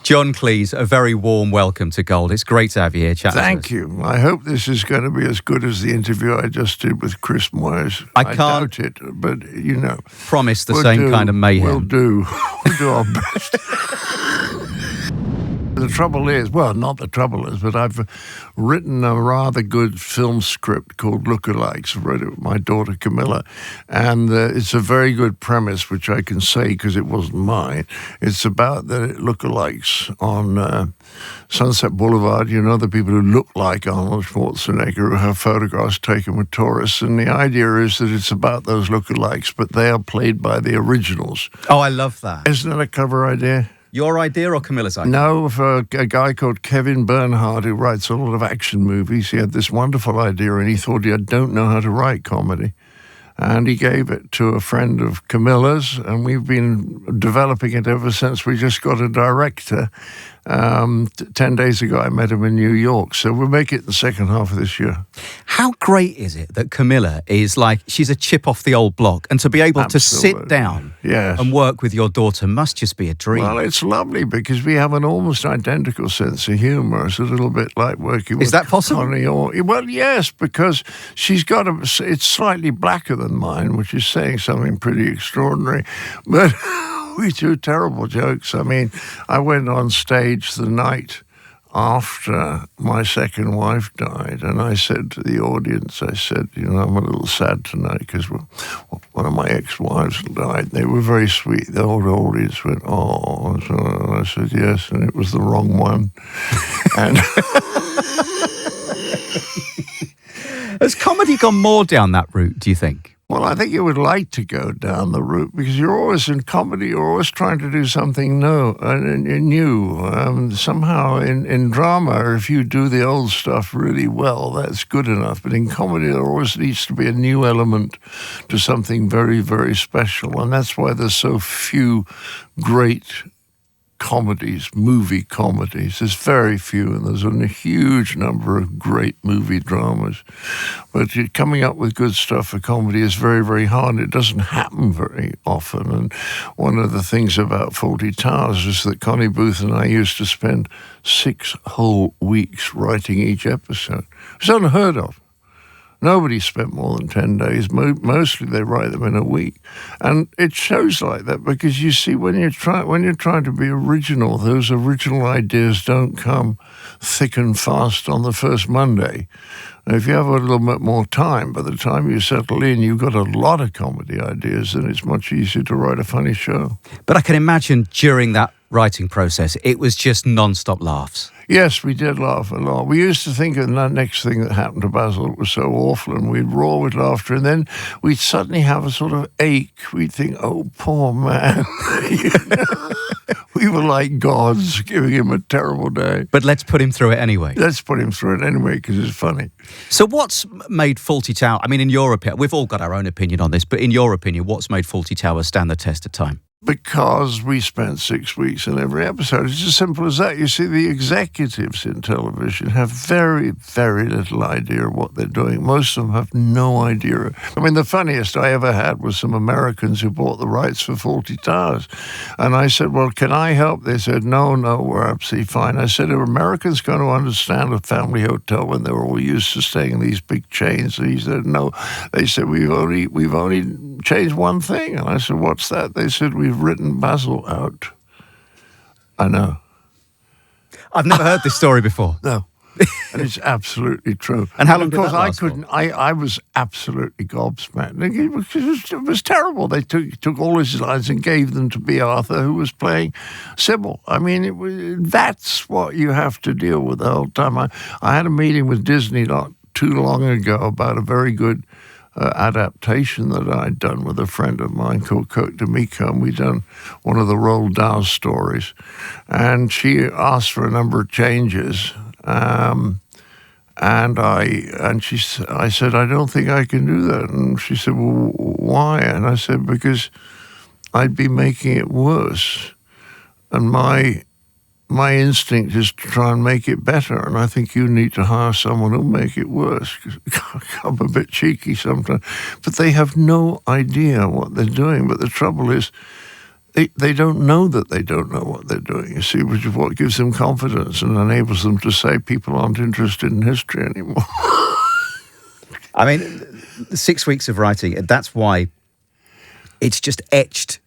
John Cleese, a very warm welcome to Gold. It's great to have you here chatting. Thank you. I hope this is going to be as good as the interview I just did with Chris Moyers. I can't doubt it, but you know. Promise the same kind of mayhem. We'll do our best. The trouble is, well, not the trouble is, but I've written a rather good film script called Lookalikes. I wrote it with my daughter Camilla, and it's a very good premise, which I can say because it wasn't mine. It's about the lookalikes on Sunset Boulevard. You know, the people who look like Arnold Schwarzenegger who have photographs taken with tourists, and the idea is that it's about those lookalikes, but they are played by the originals. Oh, I love that. Isn't that a clever idea? Your idea or Camilla's idea? No, for a guy called Kevin Bernhard who writes a lot of action movies. He had this wonderful idea and he thought, I don't know how to write comedy. And he gave it to a friend of Camilla's, and we've been developing it ever since. We just got a director. 10 days ago, I met him in New York. So we'll make it the second half of this year. How great is it that Camilla is like, she's a chip off the old block, and to be able to sit down and work with your daughter must just be a dream. Well, it's lovely because we have an almost identical sense of humor. It's a little bit like working with Connie. Well, yes, because she's got it's slightly blacker than mine, which is saying something pretty extraordinary. But we do terrible jokes. I mean, I went on stage the night after my second wife died, and I said to the audience, I said, I'm a little sad tonight because one of my ex-wives died. They were very sweet. The whole audience went, oh. So I said, yes, and it was the wrong one. And has comedy gone more down that route, do you think? Well, I think you would like to go down the route because you're always in comedy, you're always trying to do something new. Somehow in drama, if you do the old stuff really well, that's good enough. But in comedy, there always needs to be a new element to something very, very special. And that's why there's so few great comedies, movie comedies. There's very few, and there's a huge number of great movie dramas. But coming up with good stuff for comedy is very, very hard. It doesn't happen very often. And one of the things about Fawlty Towers is that Connie Booth and I used to spend 6 whole weeks writing each episode. It's unheard of. Nobody spent more than 10 days. Mostly they write them in a week. And it shows like that because you see when you're trying to be original, those original ideas don't come thick and fast on the first Monday. And if you have a little bit more time, by the time you settle in, you've got a lot of comedy ideas, and it's much easier to write a funny show. But I can imagine during that writing process, it was just non-stop laughs. Yes, we did laugh a lot. We used to think of the next thing that happened to Basil was so awful, and we'd roar with laughter, and then we'd suddenly have a sort of ache. We'd think, oh, poor man. We were like gods giving him a terrible day. But let's put him through it anyway. Let's put him through it anyway because it's funny. So what's made Fawlty Towers, I mean, in your opinion, we've all got our own opinion on this, but in your opinion, what's made Fawlty Towers stand the test of time? Because we spent 6 weeks in every episode. It's as simple as that. You see, the executives in television have very, very little idea of what they're doing. Most of them have no idea. I mean, the funniest I ever had was some Americans who bought the rights for Fawlty Towers. And I said, well, can I help? They said, no, we're absolutely fine. I said, are Americans going to understand a family hotel when they're all used to staying in these big chains? And he said, no. They said, we've only changed one thing. And I said, what's that? They said, we've written Basil out. I know. I've never heard this story before. No. And it's absolutely true. And how long did that last for? I was absolutely gobsmacked. It was terrible. They took all his lines and gave them to B. Arthur, who was playing Sybil. I mean, that's what you have to deal with the whole time. I had a meeting with Disney not too long ago about a very good adaptation that I'd done with a friend of mine called Kirk D'Amico, and we'd done one of the Roald Dahl stories. And she asked for a number of changes, and I said, I don't think I can do that. And she said, well, why? And I said, because I'd be making it worse. And my instinct is to try and make it better, and I think you need to hire someone who'll make it worse. I'm a bit cheeky sometimes, but they have no idea what they're doing. But the trouble is, they don't know that they don't know what they're doing, you see, which is what gives them confidence and enables them to say people aren't interested in history anymore. I mean, 6 weeks of writing, that's why it's just etched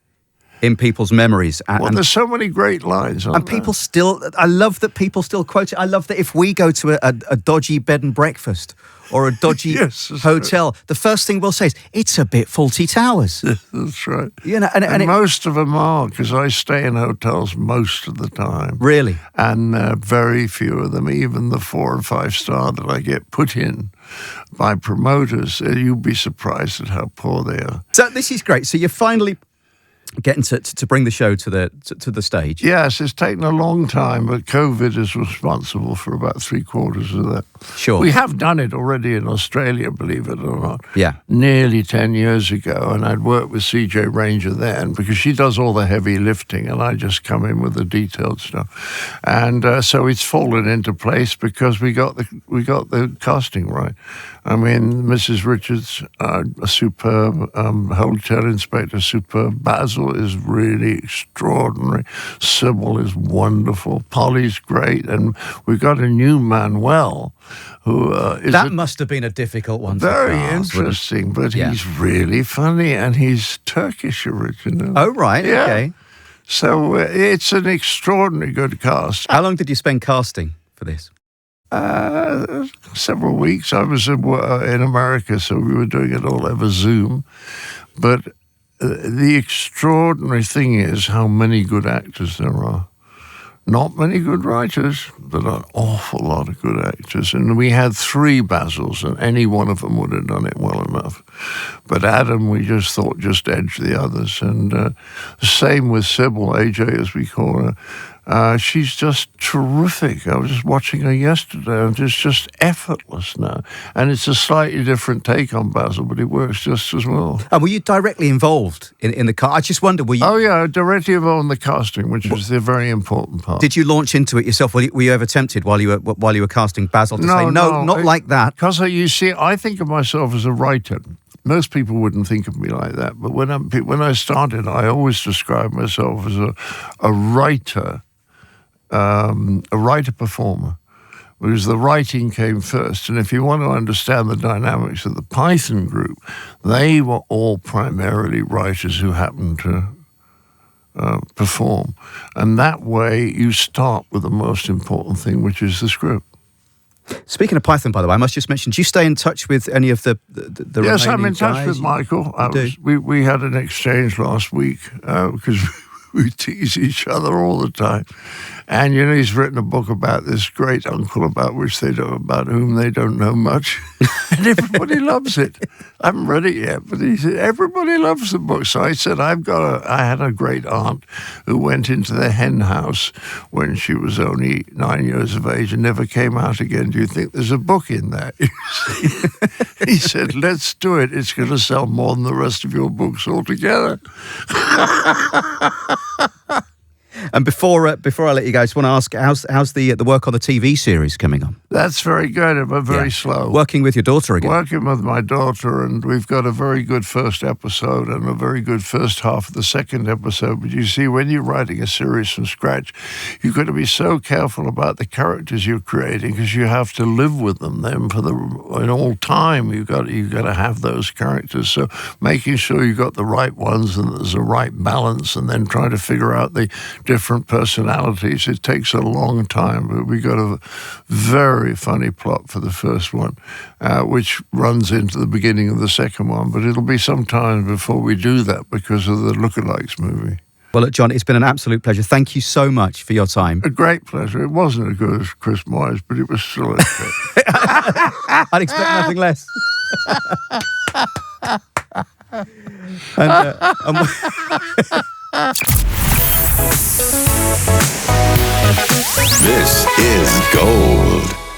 in people's memories. And there's so many great lines, aren't there? People still, I love that people still quote it. I love that if we go to a dodgy bed and breakfast or a dodgy hotel, the first thing we'll say is, it's a bit Fawlty Towers. That's right. You know, and most of them are, because I stay in hotels most of the time. Really? And very few of them, even the 4 and 5 star that I get put in by promoters, you'd be surprised at how poor they are. So this is great. So you're finally getting to bring the show to the stage. Yes, it's taken a long time, but COVID is responsible for about 3/4 of that. Sure. We have done it already in Australia, believe it or not. Yeah. Nearly 10 years ago, and I'd worked with CJ Ranger then, because she does all the heavy lifting, and I just come in with the detailed stuff. And so it's fallen into place because we got the casting right. I mean, Mrs. Richards, a superb, hotel inspector, superb. Basil is really extraordinary. Sybil is wonderful. Polly's great. And we've got a new Manuel who is... That must have been a difficult one. Very interesting, but he's really funny, and he's Turkish originally. Oh, right, yeah. Okay. So it's an extraordinarily good cast. How long did you spend casting for this? Several weeks. I was in America, so we were doing it all over Zoom. But the extraordinary thing is how many good actors there are. Not many good writers, but an awful lot of good actors. And we had 3 Basils, and any one of them would have done it well enough. But Adam, we just thought, just edged the others. And the same with Sybil, AJ as we call her. She's just terrific. I was just watching her yesterday, and it's just effortless now. And it's a slightly different take on Basil, but it works just as well. And were you directly involved in the cast? I just wonder, were you... Oh, yeah, directly involved in the casting, which was the very important part. Did you launch into it yourself? Were you ever tempted while you were casting Basil to say, no, not like that? Because you see, I think of myself as a writer. Most people wouldn't think of me like that. But when I started, I always described myself as a writer. A writer-performer, because the writing came first. And if you want to understand the dynamics of the Python group, they were all primarily writers who happened to perform. And that way you start with the most important thing, which is the script. Speaking of Python, by the way, I must just mention, do you stay in touch with any of the Yes, I'm in guys? touch with Michael. We had an exchange last week because we tease each other all the time. And, you know, he's written a book about this great uncle about whom they don't know much. And everybody loves it. I haven't read it yet, but he said, everybody loves the book. So I said, I had a great aunt who went into the hen house when she was only 9 years of age and never came out again. Do you think there's a book in that? He said, let's do it. It's going to sell more than the rest of your books altogether. And before I let you go, I just want to ask, how's the work on the TV series coming on? That's very good, but very slow. Working with your daughter again? Working with my daughter, and we've got a very good first episode and a very good first half of the second episode. But you see, when you're writing a series from scratch, you've got to be so careful about the characters you're creating, because you have to live with them then in all time. You've got to have those characters. So making sure you've got the right ones and there's a right balance, and then trying to figure out the different personalities. It takes a long time, but we got a very funny plot for the first one, which runs into the beginning of the second one. But it'll be some time before we do that because of the Lookalikes movie. Well, look, John, it's been an absolute pleasure. Thank you so much for your time. A great pleasure. It wasn't as good as Chris Myers, but it was still okay. I'd expect nothing less. This is gold.